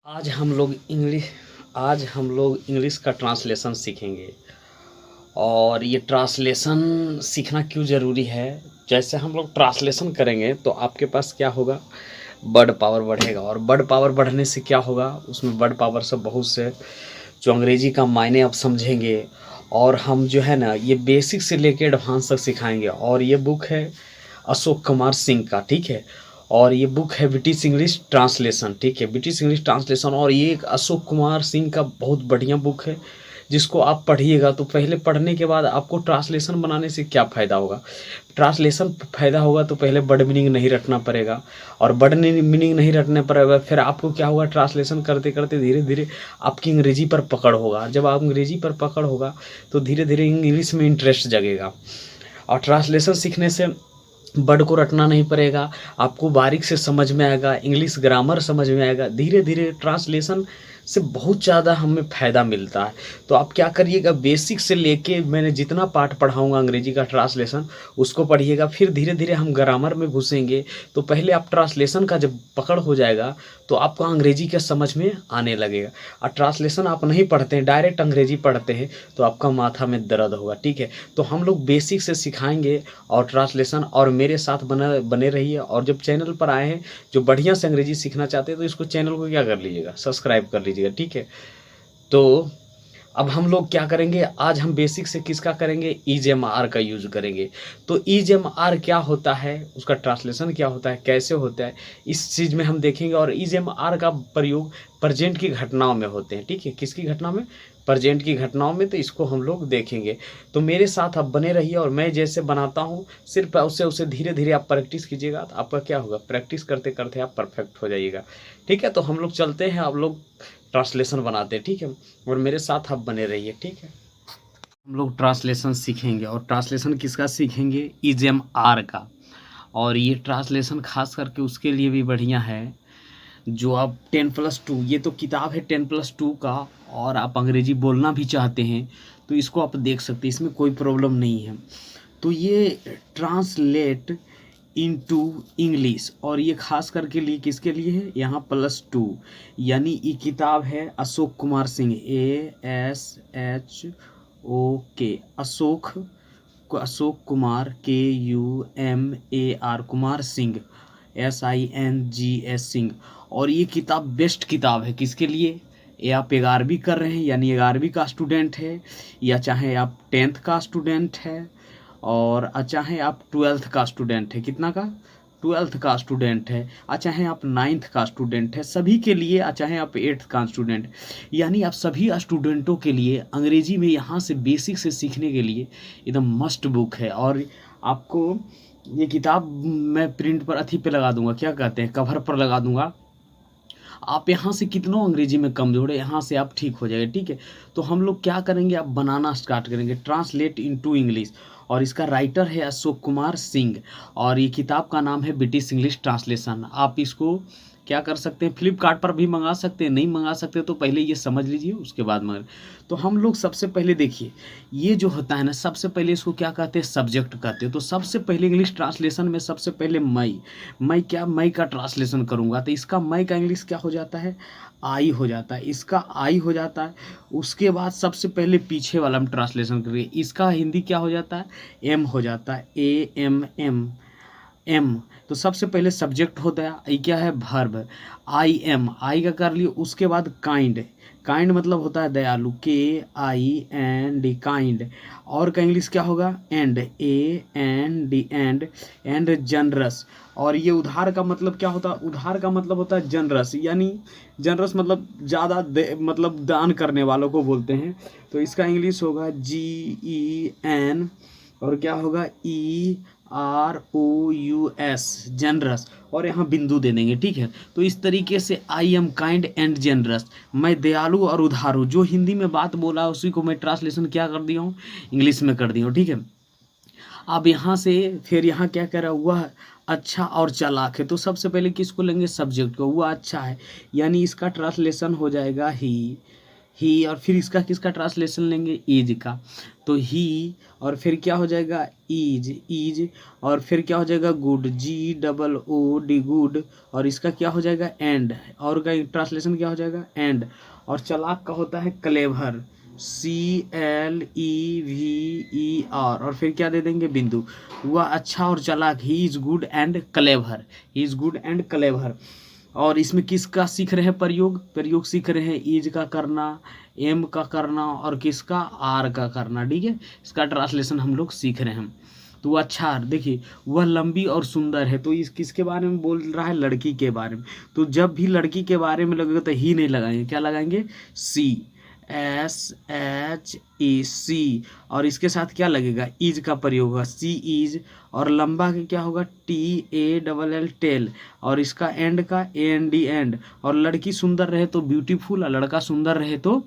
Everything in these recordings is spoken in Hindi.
आज हम लोग इंग्लिश का ट्रांसलेशन सीखेंगे। और ये ट्रांसलेशन सीखना क्यों ज़रूरी है। जैसे हम लोग ट्रांसलेशन करेंगे तो आपके पास क्या होगा, वर्ड पावर बढ़ेगा। और वर्ड पावर बढ़ने से क्या होगा, उसमें वर्ड पावर से बहुत से जो अंग्रेजी का मायने आप समझेंगे। और हम जो है ना, ये बेसिक से लेके एडवांस तक सिखाएंगे। और ये बुक है अशोक कुमार सिंह का, ठीक है। और ये बुक है ब्रिटिश इंग्लिश ट्रांसलेशन, ठीक है, ब्रिटिश इंग्लिश ट्रांसलेशन। और ये एक अशोक कुमार सिंह का बहुत बढ़िया बुक है, जिसको आप पढ़िएगा। तो पहले पढ़ने के बाद आपको ट्रांसलेशन बनाने से क्या फ़ायदा होगा। ट्रांसलेशन फ़ायदा होगा तो पहले वर्ड मीनिंग नहीं रखना पड़ेगा। और वर्ड मीनिंग नहीं रखने पर फिर आपको क्या होगा, ट्रांसलेशन करते करते धीरे धीरे आपकी अंग्रेजी पर पकड़ होगा। जब आप अंग्रेजी पर पकड़ होगा तो धीरे धीरे इंग्लिश में इंटरेस्ट जगेगा। और ट्रांसलेशन सीखने से वर्ड को रटना नहीं पड़ेगा, आपको बारीक से समझ में आएगा, इंग्लिश ग्रामर समझ में आएगा। धीरे धीरे ट्रांसलेशन से बहुत ज़्यादा हमें फ़ायदा मिलता है। तो आप क्या करिएगा, बेसिक से लेके मैंने जितना पार्ट पढ़ाऊंगा अंग्रेजी का ट्रांसलेशन उसको पढ़िएगा। फिर धीरे धीरे हम ग्रामर में घुसेंगे। तो पहले आप ट्रांसलेशन का जब पकड़ हो जाएगा तो आपको अंग्रेजी का समझ में आने लगेगा। और ट्रांसलेशन आप नहीं पढ़ते हैं, डायरेक्ट अंग्रेजी पढ़ते हैं तो आपका माथा में दर्द होगा, ठीक है। तो हम लोग बेसिक से सिखाएंगे और ट्रांसलेशन, और मेरे साथ बने रहिए। और जब चैनल पर आए हैं, जो बढ़िया से अंग्रेजी सीखना चाहते हैं तो इसको चैनल को क्या कर लीजिएगा, सब्सक्राइब कर लीजिएगा, ठीक है। तो अब हम लोग क्या करेंगे, आज हम बेसिक से किसका करेंगे, ईजेएमआर का यूज करेंगे। तो ईजेएमआर क्या होता है, उसका ट्रांसलेशन क्या होता है, कैसे होता है, इस चीज़ में हम देखेंगे। और ईजेएमआर का प्रयोग प्रेजेंट की घटनाओं में होते हैं, ठीक है। किसकी घटना में, प्रेजेंट की घटनाओं में। तो इसको हम लोग देखेंगे। तो मेरे साथ आप बने रहिए। और मैं जैसे बनाता हूँ सिर्फ उससे उसे धीरे धीरे आप प्रैक्टिस कीजिएगा तो आपका क्या होगा, प्रैक्टिस करते करते आप परफेक्ट हो जाइएगा, ठीक है। तो हम लोग चलते हैं, आप लोग ट्रांसलेशन बनाते हैं, ठीक है। और मेरे साथ आप बने रहिए, ठीक है। हम लोग ट्रांसलेशन सीखेंगे। और ट्रांसलेशन किसका सीखेंगे, ईजेएमआर का। और ये ट्रांसलेशन खास करके उसके लिए भी बढ़िया है जो आप 10+2, ये तो किताब है 10+2 का। और आप अंग्रेजी बोलना भी चाहते हैं तो इसको आप देख सकते हैं, इसमें कोई प्रॉब्लम नहीं है। तो ये ट्रांसलेट इनटू इंग्लिश, और ये खास करके लिए किसके लिए है, यहाँ +2, यानी ये किताब है Ashok Kumar Singh, ASHOK, Ashok Kumar, KUMAR, Kumar Singh, SINGS Singh. और ये किताब बेस्ट किताब है किसके लिए, ये आप 11वीं कर रहे हैं यानी 11वीं का स्टूडेंट है, या चाहे आप 10th का स्टूडेंट है, और चाहे आप 12th का स्टूडेंट है, कितना का, 12th का स्टूडेंट है, चाहे आप 9th का स्टूडेंट है, सभी के लिए, चाहे आप 8th का स्टूडेंट, यानी आप सभी स्टूडेंटों के लिए अंग्रेजी में यहाँ से बेसिक से सीखने के लिए एकदम मस्ट बुक है। और आपको ये किताब मैं प्रिंट पर अथी पे लगा दूंगा, क्या कहते हैं, कवर पर लगा दूंगा। आप यहाँ से कितनों अंग्रेजी में कमजोर है, यहाँ से आप ठीक हो जाएगा, ठीक है। तो हम लोग क्या करेंगे, आप बनाना स्टार्ट करेंगे, ट्रांसलेट इनटू इंग्लिश। और इसका राइटर है अशोक कुमार सिंह। और ये किताब का नाम है ब्रिटिश इंग्लिश ट्रांसलेशन। आप इसको क्या कर सकते हैं, फ्लिपकार्ट पर भी मंगा सकते हैं, नहीं मंगा सकते तो पहले ये समझ लीजिए उसके बाद मंगा। तो हम लोग सबसे पहले देखिए, ये जो होता है ना, सबसे पहले इसको क्या कहते हैं, सब्जेक्ट कहते हैं। तो सबसे पहले इंग्लिश ट्रांसलेशन में सबसे पहले मैं का ट्रांसलेशन करूँगा। तो इसका मैं का इंग्लिश क्या हो जाता है, आई हो जाता है, इसका आई हो जाता है। उसके बाद सबसे पहले पीछे वाला हम ट्रांसलेशन करेंगे, इसका हिंदी क्या हो जाता है, एम हो जाता है, एम। तो सबसे पहले सब्जेक्ट होता है, ये क्या है, वर्ब, आई एम, आई का कर लिए। उसके बाद काइंड मतलब होता है दयालु, KIND, काइंड। और का इंग्लिश क्या होगा, एंड, AND, एंड जनरस। और ये उधार का मतलब क्या होता है, उधार का मतलब होता है जनरस, यानी जनरस मतलब ज़्यादा मतलब दान करने वालों को बोलते हैं। तो इसका इंग्लिश होगा GEN, और क्या होगा, EROUS, जनरस। और यहाँ बिंदु दे देंगे, ठीक है। तो इस तरीके से I am kind and generous, मैं दयालु और उधारू, जो हिंदी में बात बोला उसी को मैं ट्रांसलेशन क्या कर दिया हूँ, इंग्लिश में कर दिया हूँ, ठीक है। अब यहाँ से फिर यहाँ क्या कह रहा है, वह अच्छा और चालाक है। तो सबसे पहले किसको लेंगे, सब्जेक्ट को, वह अच्छा है, यानी इसका ट्रांसलेशन हो जाएगा ही, और फिर इसका किसका ट्रांसलेशन लेंगे, इज का, तो ही, और फिर क्या हो जाएगा इज, और फिर क्या हो जाएगा गुड, GOOD गुड, और इसका क्या हो जाएगा एंड, और का ट्रांसलेशन क्या हो जाएगा एंड, और चालाक का होता है क्लेवर, CLEVER, और फिर क्या दे देंगे बिंदु, वह अच्छा और चालाक, he is good and clever, he is good and clever. और इसमें किसका सीख रहे हैं प्रयोग सीख रहे हैं, इज का करना, एम का करना, और किसका आर का करना, ठीक है, इसका ट्रांसलेशन हम लोग सीख रहे हैं। तो अच्छा देखिए, वह लंबी और सुंदर है, तो इस किसके बारे में बोल रहा है, लड़की के बारे में, तो जब भी लड़की के बारे में लगेगा तो ही नहीं लगाएंगे, क्या लगाएंगे, CSHEC, और इसके साथ क्या लगेगा, इज का प्रयोग होगा, सी इज, और लंबा के क्या होगा, TALL टेल, और इसका एंड का AND एंड, और लड़की सुंदर रहे तो ब्यूटीफुल, और लड़का सुंदर रहे तो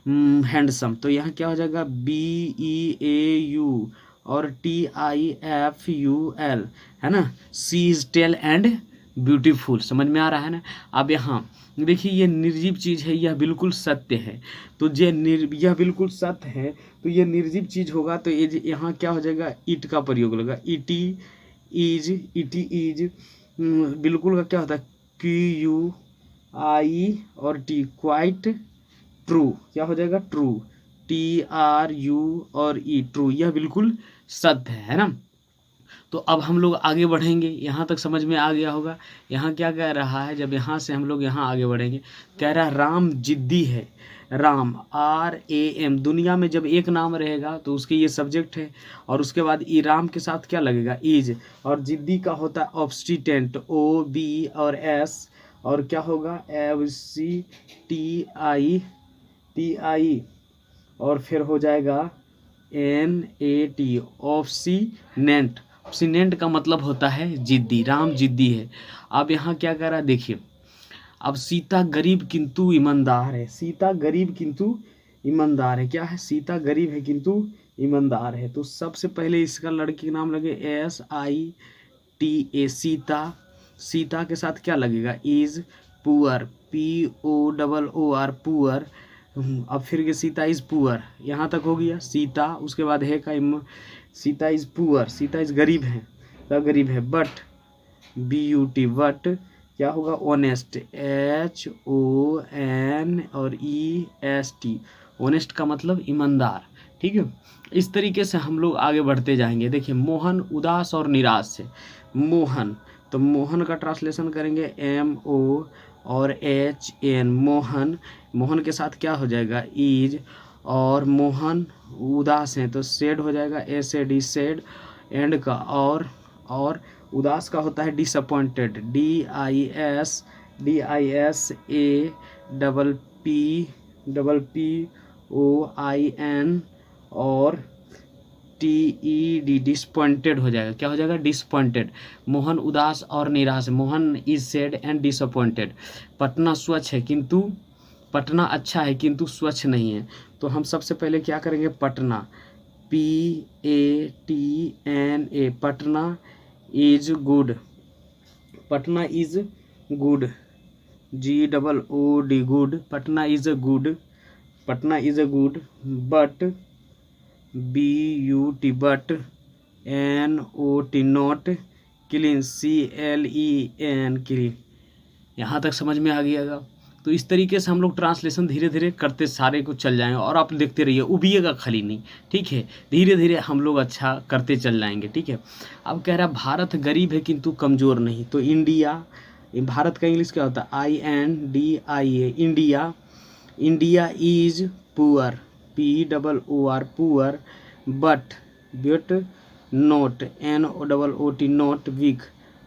हैंडसम, तो यहाँ क्या हो जाएगा BEAU, और TIFUL, है ना, सी इज टेल एंड ब्यूटीफुल, समझ में आ रहा है ना। अब यहाँ देखिए, ये निर्जीव चीज़ है, यह बिल्कुल सत्य है, तो यह बिल्कुल सत्य है, तो ये निर्जीव चीज़ होगा, तो ये यहाँ क्या हो जाएगा, इट का प्रयोग होगा, इट इज, बिल्कुल का क्या होता है, QUI और T, क्वाइट ट्रू, क्या हो जाएगा ट्रू, TRU और E, ट्रू, यह बिल्कुल सत्य है ना। तो अब हम लोग आगे बढ़ेंगे, यहाँ तक समझ में आ गया होगा। यहाँ क्या कह रहा है, जब यहाँ से हम लोग यहाँ आगे बढ़ेंगे, कह रहा है राम जिद्दी है, राम RAM, दुनिया में जब एक नाम रहेगा तो उसके ये सब्जेक्ट है, और उसके बाद ई राम के साथ क्या लगेगा, इज, और जिद्दी का होता है ऑब्स्टिटेंट, OB और S, और क्या होगा FCTI, और फिर हो जाएगा NAT, ऑब्स्टिनेंट, ऑब्स्टिनेंट का मतलब होता है जिद्दी, राम जिद्दी है। अब यहाँ क्या कर रहा है देखिए, अब सीता गरीब किंतु ईमानदार है, सीता गरीब किंतु ईमानदार है, क्या है, सीता गरीब है किंतु ईमानदार है, तो सबसे पहले इसका लड़की का नाम लगे SITA, सीता, सीता के साथ क्या लगेगा, इज, पुअर, POOR, पुअर, अब फिर के सीता इज पुअर, यहाँ तक हो गया सीता, उसके बाद है का Sita is poor, Sita is गरीब है, गरीब है, बट BUT, बट क्या होगा, ऑनेस्ट, HON और EST, ऑनेस्ट का मतलब ईमानदार, ठीक है। इस तरीके से हम लोग आगे बढ़ते जाएंगे। देखिए, मोहन उदास और निराश है, मोहन, तो मोहन का ट्रांसलेशन करेंगे MO और HN, मोहन, मोहन के साथ क्या हो जाएगा, इज, और मोहन उदास हैं तो सेड हो जाएगा SAD, सेड, एंड का, और उदास का होता है डिसअपॉइंटेड, DISAPPOIN, और TED, डिसअपॉइंटेड हो जाएगा, क्या हो जाएगा, डिसअपॉइंटेड। मोहन उदास और निराश, Mohan is sad and disappointed. Patna स्वच्छ है किंतु, पटना अच्छा है किंतु स्वच्छ नहीं है, तो हम सबसे पहले क्या करेंगे, Patna, PATNA, Patna is good, Patna is good, GOOD, good, Patna is a good, Patna is a good, but BUT, but NOT, not, clean, CLEN, clean. यहाँ तक समझ में आ गया। तो इस तरीके से हम लोग ट्रांसलेशन धीरे धीरे करते सारे को चल जाएंगे, और आप देखते रहिए, उबिएगा खाली नहीं, ठीक है, धीरे धीरे हम लोग अच्छा करते चल जाएंगे, ठीक है। अब कह रहा है भारत गरीब है किंतु कमज़ोर नहीं, तो इंडिया, भारत का इंग्लिश क्या होता है, INDIA, India, India is poor, POOR, poor, but not, NOOT, not, weak,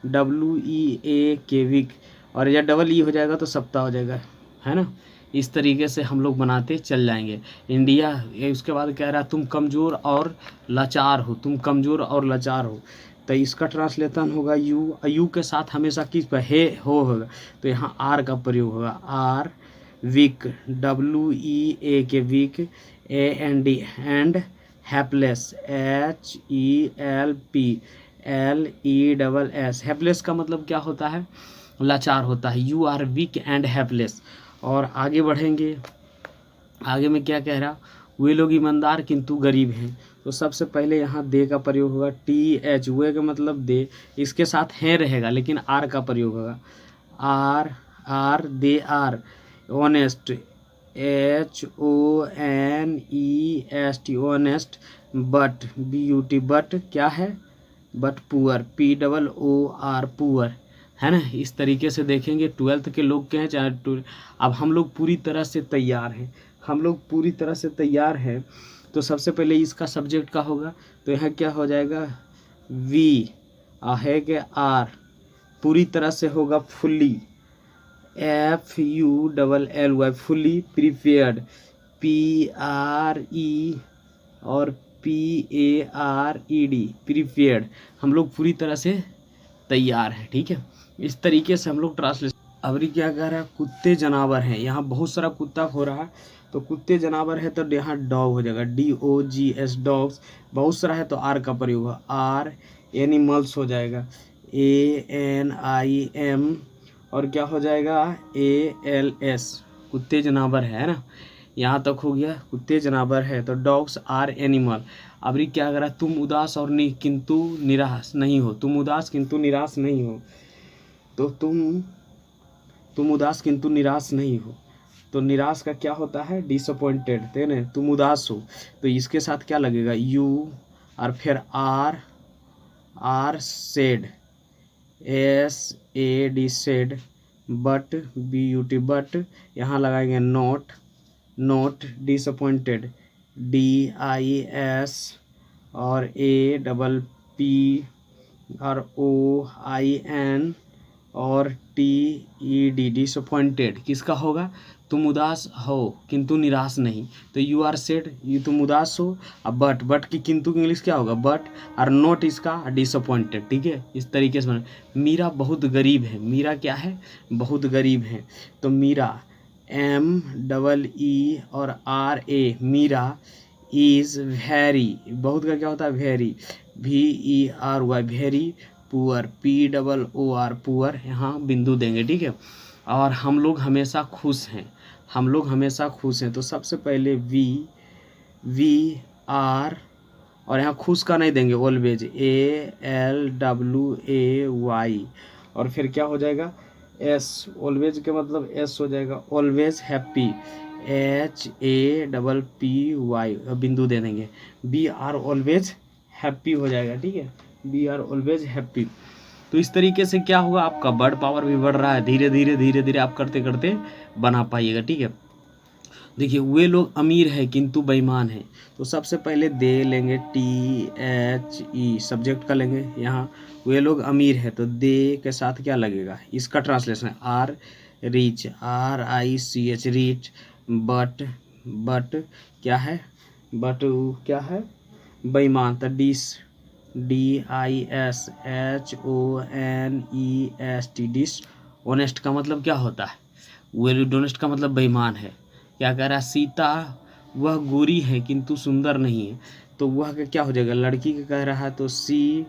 WEAK, weak, और या डबल हो जाएगा तो सप्ताह हो जाएगा, है ना। इस तरीके से हम लोग बनाते चल जाएंगे। इंडिया, ये उसके बाद कह रहा है तुम कमज़ोर और लाचार हो, तुम कमज़ोर और लाचार हो, तो इसका ट्रांसलेशन होगा यू के साथ हमेशा किस पर है होगा, तो यहाँ आर का प्रयोग होगा, are, weak, WEAK, weak, AND, and, helpless, HELPLESS, helpless का मतलब क्या होता है, लाचार होता है। You are weak and helpless. और आगे बढ़ेंगे, आगे में क्या कह रहा, वे लोग ईमानदार किंतु गरीब हैं। तो सबसे पहले यहाँ दे का प्रयोग होगा, TH, वे का मतलब दे, इसके साथ हैं रहेगा लेकिन आर का प्रयोग होगा, are they are honest, HONEST honest, but BUT but क्या है, बट पुअर, POOR पुअर, है ना। इस तरीके से देखेंगे 12th के लोग के हैं चाहे अब हम लोग पूरी तरह से तैयार हैं, हम लोग पूरी तरह से तैयार हैं। तो सबसे पहले इसका सब्जेक्ट का होगा, तो यहाँ क्या हो जाएगा, वी है कि आर, पूरी तरह से होगा fully, FULLY fully prepared, PRE और PARED प्रिपेयर्ड, हम लोग पूरी तरह से तैयार हैं, ठीक है। इस तरीके से हम लोग ट्रांसलेशन। अबरी क्या कह रहा है, कुत्ते जानवर हैं, यहाँ बहुत सारा कुत्ता हो रहा है, तो कुत्ते जानवर है तो यहाँ डॉग हो जाएगा, DOGS डॉग्स, बहुत सारा है तो आर का प्रयोग होगा, आर, एनिमल्स हो जाएगा, ANIM, और क्या हो जाएगा, ALS, कुत्ते जानवर है ना। यहाँ तक हो गया, कुत्ते जानवर है तो डॉग्स आर एनिमल। अबरी क्या कर रहा है, तुम उदास और किंतु निराश नहीं हो, तुम उदास किंतु निराश नहीं हो, तो तुम उदास किंतु निराश नहीं हो, तो निराश का क्या होता है, डिसअपॉइंटेड, थे ना, तुम उदास हो, तो इसके साथ क्या लगेगा, यू, और फिर are sad, SAD sad, but BUT but, यहाँ लगाएंगे नोट डिसअपॉइंटेड, DIS, और APP और OIN और TED डिसअपॉइंटेड, किसका होगा, तुम उदास हो किंतु निराश नहीं, तो यू आर सेड, ये तुम उदास हो, अब बट की किंतु की इंग्लिश क्या होगा, बट, और नोट इसका डिसअपॉइंटेड, ठीक है। इस तरीके से बना, मीरा बहुत गरीब है, मीरा क्या है, बहुत गरीब है, तो मीरा MEE और RA, मीरा इज़ वेरी, बहुत का क्या होता है, very, VERY very, poor, POOR poor, यहाँ बिंदु देंगे, ठीक है। और हम लोग हमेशा खुश हैं, हम लोग हमेशा खुश हैं, तो सबसे पहले वी आर, और यहाँ खुश का नहीं देंगे, ऑलवेज, ALWAY, और फिर क्या हो जाएगा, S, ऑलवेज के मतलब S हो जाएगा, ऑलवेज हैप्पी, HAPPY, बिंदु दे देंगे, BR ऑलवेज हैप्पी हो जाएगा, ठीक है, BR ऑलवेज हैप्पी। तो इस तरीके से क्या हुआ, आपका वर्ड पावर भी बढ़ रहा है, धीरे धीरे आप करते करते बना पाइएगा, ठीक है। देखिए, वे लोग अमीर है किंतु बेईमान है, तो सबसे पहले दे लेंगे, THE सब्जेक्ट का लेंगे, यहाँ वे लोग अमीर है तो दे के साथ क्या लगेगा, इसका ट्रांसलेशन है are rich, RICH rich, but क्या है, बट क्या है, बेईमान, तो DISHONEST डिस, ऑनेस्ट का मतलब क्या होता है, वेरी डोनेस्ट का मतलब बेईमान है। क्या कह रहा है, सीता वह गोरी है किंतु सुंदर नहीं है, तो वह का क्या हो जाएगा, लड़की का कह रहा है तो she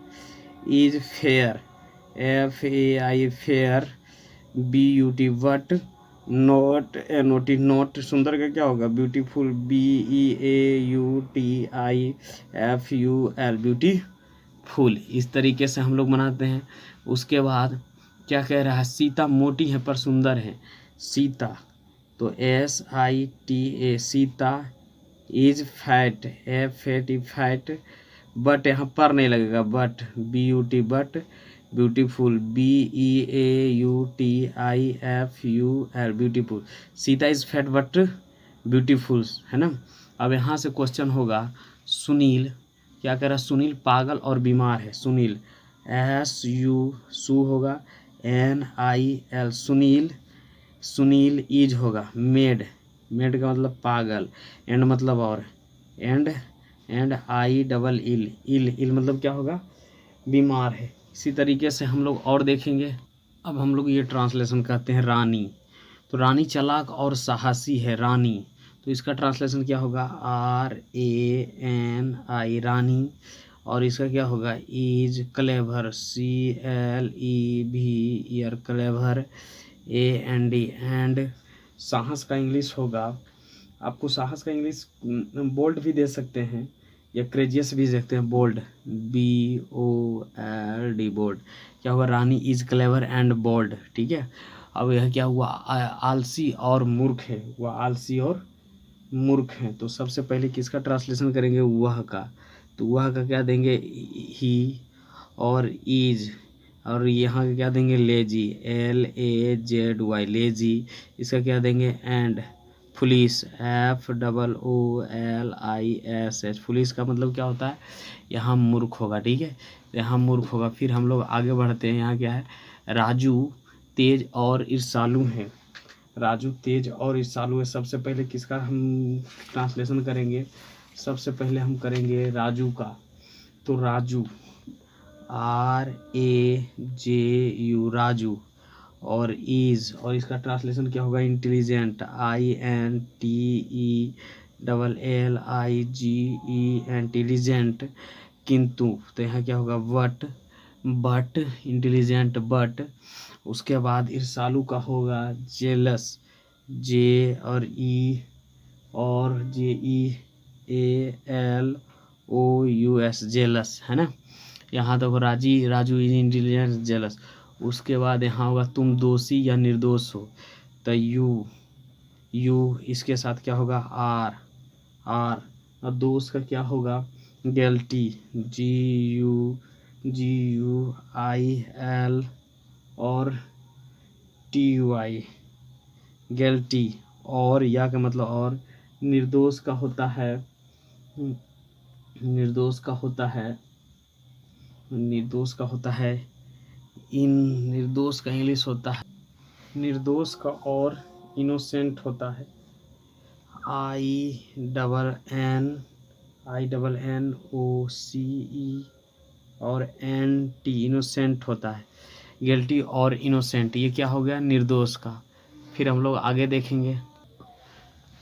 is fair, FAI fair, BUT but, note, सुंदर का क्या होगा, ब्यूटीफुल, BEAUTIFUL ब्यूटीफुल। इस तरीके से हम लोग बनाते हैं। उसके बाद क्या कह रहा है, सीता मोटी है पर सुंदर है, सीता, तो SITA, Sita, is fat, FAT fat, but यहाँ पर नहीं लगेगा, but BUT but, beautiful, BEAUTIFUL beautiful, Sita is fat but beautiful, है ना। अब यहाँ से क्वेश्चन होगा, सुनील क्या कह रहा है, सुनील पागल और बीमार है, सुनील, SU सु होगा, NIL सुनील इज होगा, मेड का मतलब पागल, एंड मतलब और, एंड ILL मतलब क्या होगा, बीमार है। इसी तरीके से हम लोग और देखेंगे। अब हम लोग ये ट्रांसलेशन कहते हैं रानी, तो रानी चालाक और साहसी है, रानी, तो इसका ट्रांसलेशन क्या होगा, RANI रानी, और इसका क्या होगा, is clever, CLEVER clever, AND and, साहस का इंग्लिश होगा आपको साहस का इंग्लिश बोल्ड भी दे सकते हैं या क्रेजियस भी दे सकते हैं। Bold, BOLD, bold. क्या हुआ, Rani is clever and bold, ठीक है। अब यह क्या हुआ, आलसी और मूर्ख है, वह आलसी और मूर्ख है। तो सबसे पहले किसका ट्रांसलेशन करेंगे, वह का। तो वह का क्या देंगे, ही और इज, और यहाँ क्या देंगे, लेजी, LAZY, लेजी। इसका क्या देंगे, एंड। पुलिस, FOOLIS, पुलिस का मतलब क्या होता है, यहाँ मूर्ख होगा, ठीक है, यहाँ मूर्ख होगा। फिर हम लोग आगे बढ़ते हैं, यहाँ क्या है, राजू तेज और ईर्ष्यालु है। राजू तेज और ईर्ष्यालु है। सबसे पहले किसका हम ट्रांसलेशन करेंगे, सबसे पहले हम करेंगे राजू का। तो राजू, RAJU, राजू, और इज, और इसका ट्रांसलेशन क्या होगा, इंटेलिजेंट, INTELLIGE, इंटेलिजेंट। किंतु, तो यहाँ क्या होगा, बट इंटेलिजेंट बट। उसके बाद ईर्ष्यालु का होगा जेलस, JEALOUS, जेलस, है ना। यहाँ तक राजू इज इंटेलिजेंट जेलस। उसके बाद यहाँ होगा तुम दोषी या निर्दोष हो, तो यू इसके साथ क्या होगा, आर। और दोष का क्या होगा, गिल्टी, GUIL और TUI, गिल्टी। और या का मतलब और। निर्दोष का होता है, निर्दोष का होता है निर्दोष का इंग्लिश होता है, निर्दोष का और इनोसेंट होता है, INNOCE और NT, इनोसेंट होता है। गिल्टी और इनोसेंट, ये क्या हो गया, निर्दोष का। फिर हम लोग आगे देखेंगे,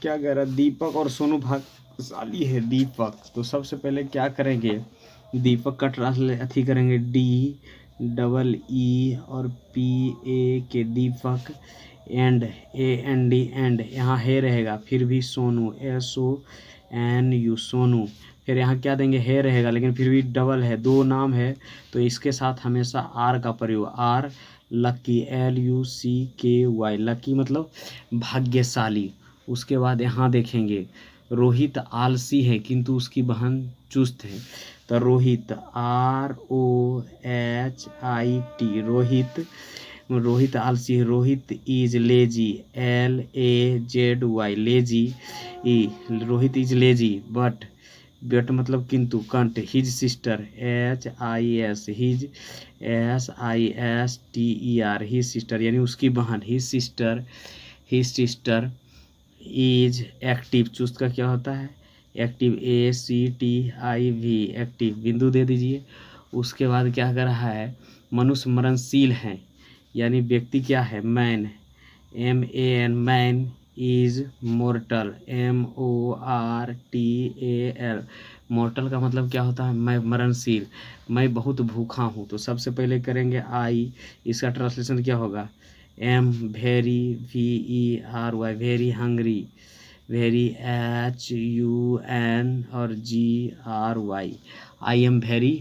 क्या कह रहा है, दीपक और सोनू भाग्यशाली है, दीपक। तो सबसे पहले क्या करेंगे, दीपक का ट्रांसलेट करेंगे, DEE और PA Deepak, and AND, and यहाँ है रहेगा। फिर भी सोनू, SONU, सोनू। फिर यहाँ क्या देंगे, है रहेगा, लेकिन फिर भी डबल है, दो नाम है, तो इसके साथ हमेशा आर का प्रयोग, आर। लकी, LUCKY, लकी मतलब भाग्यशाली। उसके बाद यहाँ देखेंगे, रोहित आलसी है किंतु उसकी बहन चुस्त है, तो रोहित, ROHIT, रोहित आलसी है। Rohit is lazy, LAZY, lazy. Rohit is lazy but मतलब किंतु, कंट, his sister, HIS, his, SISTER, his sister यानी उसकी बहन, हिज सिस्टर इज एक्टिव। चुस्त का क्या होता है, एक्टिव, ACTIV, एक्टिव। बिंदु दे दीजिए। उसके बाद क्या कर रहा है, मनुष्य मरणशील है, यानी व्यक्ति क्या है, man, MAN, man is mortar, MORTAL, mortar का मतलब क्या होता है, मैं मरणशील, मैं बहुत भूखा हूँ। तो सबसे पहले करेंगे आई, इसका ट्रांसलेशन क्या होगा, M very, VERY, very hungry, very HUN और GRY, I am very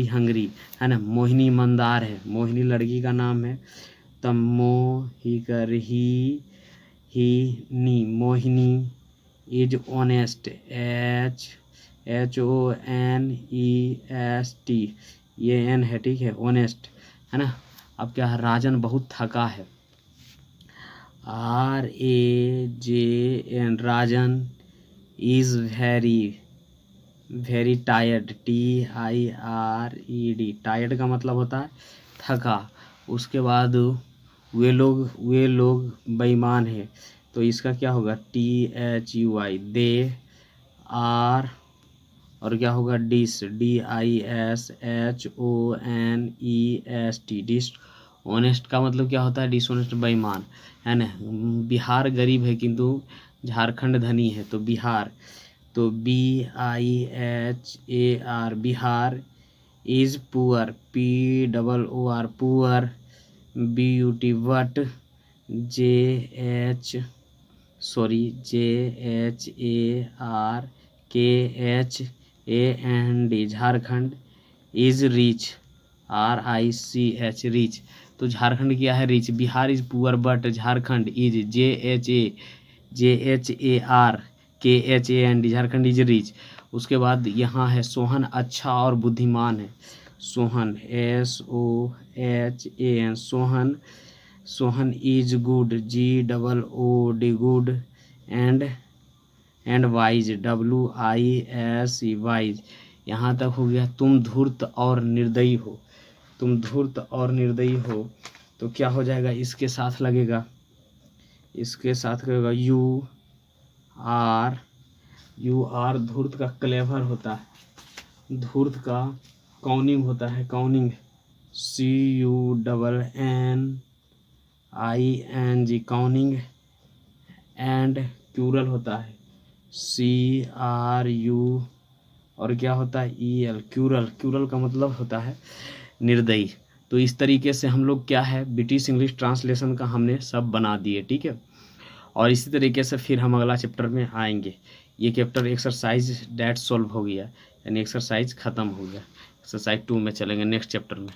hungry, है ना। मोहिनी ईमानदार है, मोहिनी लड़की का नाम है, तब ही मोहिनी इज ऑनेस्ट, HONEST, ये N है, ठीक है, ऑनेस्ट, है ना। अब क्या है, राजन बहुत थका है, RAJN, Rajan is very tired, TIRED, tired का मतलब होता है थका। उसके बाद वे लोग बेईमान है, तो इसका क्या होगा, THUI, दे आर, और क्या होगा, DISHONEST, डिस। ऑनेस्ट का मतलब क्या होता है, डिसऑनेस्ट, बेईमान, है ना। बिहार गरीब है किंतु झारखंड धनी है, तो बिहार, तो BIHAR, Bihar is poor, POOR, poor, BUT, but, JH sorry JHARKHAND Jharkhand is rich RICH rich. तो झारखंड क्या है? Rich. Bihar is poor but Jharkhand is JHARKHAND Jharkhand is rich. उसके बाद यहाँ है सोहन अच्छा और बुद्धिमान है। Sohan SOHAN Sohan. Sohan is good GOOD good and wise WISE wise. यहाँ तक हो गया। तुम धूर्त और निर्दयी हो। तुम धूर्त और निर्दयी हो तो क्या हो जाएगा? इसके साथ लगेगा यू आर। धूर्त का क्लेवर होता है। धूर्त का कॉनिंग होता है। कॉनिंग CUNNING कॉनिंग। एंड क्यूरल होता है CRU और क्या होता है EL क्यूरल। क्यूरल का मतलब होता है निर्दयी। तो इस तरीके से हम लोग क्या है ब्रिटिश इंग्लिश ट्रांसलेशन का हमने सब बना दिए, ठीक है। और इसी तरीके से फिर हम अगला चैप्टर में आएंगे। ये चैप्टर एक्सरसाइज डेट सॉल्व हो गया, यानी एक्सरसाइज ख़त्म हो गया। एक्सरसाइज 2 में चलेंगे नेक्स्ट चैप्टर में।